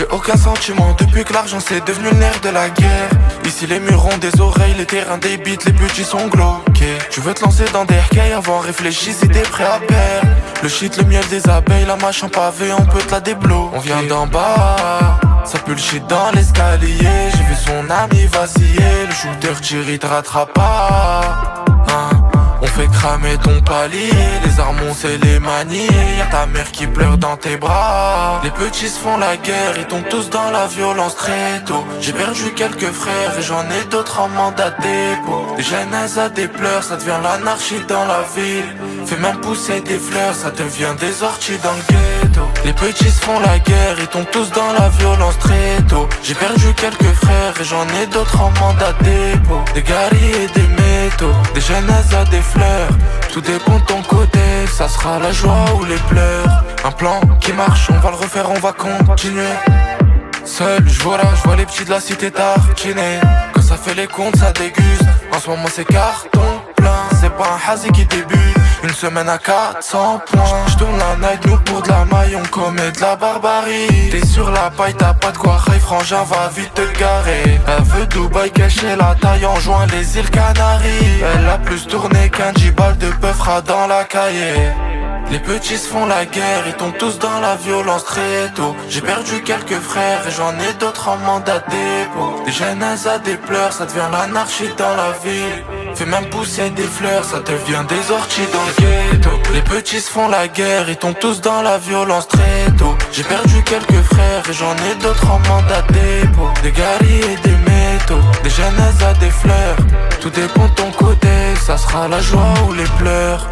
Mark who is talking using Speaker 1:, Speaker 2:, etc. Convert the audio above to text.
Speaker 1: J'ai aucun sentiment depuis que l'argent c'est devenu le nerf de la guerre. Ici les murs ont des oreilles, les terrains des beats, les petits sont glauqués. Tu veux te lancer dans des RK avant, réfléchis si t'es prêt à perdre. Le shit, le miel des abeilles, la mâche en pavé, on peut te la débloquer. On vient d'en bas, ça pue le shit dans l'escalier. J'ai vu son ami vaciller, le shooter tire, il te rattrape pas, hein. On fait cramer ton palier, les armes c'est les manier. Y'a ta mère qui pleure dans tes bras. Les petits se font la guerre, ils tombent tous dans la violence très tôt. J'ai perdu quelques frères et j'en ai d'autres en mandat dépôt. Des genèses à des pleurs, ça devient l'anarchie dans la ville. Fais même pousser des fleurs, ça devient des orties dans le ghetto. Les petits se font la guerre, ils tombent tous dans la violence très tôt. J'ai perdu quelques frères et j'en ai d'autres en mandat dépôt. Des guerriers et des métaux, des genèses à des fleurs. Tout dépend de ton côté, ça sera la joie ou les pleurs. Un plan qui marche, on va le refaire, on va continuer. Seul, je vois les petits de la cité tartinés. Quand ça fait les comptes, ça déguste. En ce moment c'est carton plein, c'est pas un hazy qui débute. Une semaine à 400 points. J'tourne la night, nous pour de la maille, on commet de la barbarie. T'es sur la paille, t'as pas de quoi rail, frangin, va vite te garer. Elle veut Dubaï, cacher la taille en juin les îles Canaries. Elle a plus tourné qu'un 10 balles de peufra dans la cahier. Les petits se font la guerre, ils tombent tous dans la violence très tôt. J'ai perdu quelques frères et j'en ai d'autres en mandat dépôt. Des genèses à des pleurs, ça devient l'anarchie dans la ville. Fais même pousser des fleurs, ça devient des orties dans le ghetto. Les petits se font la guerre, ils tombent tous dans la violence très tôt. J'ai perdu quelques frères et j'en ai d'autres en mandat dépôt. Des guerriers et des métaux, des genèses à des fleurs. Tout dépend de ton côté, ça sera la joie ou les pleurs.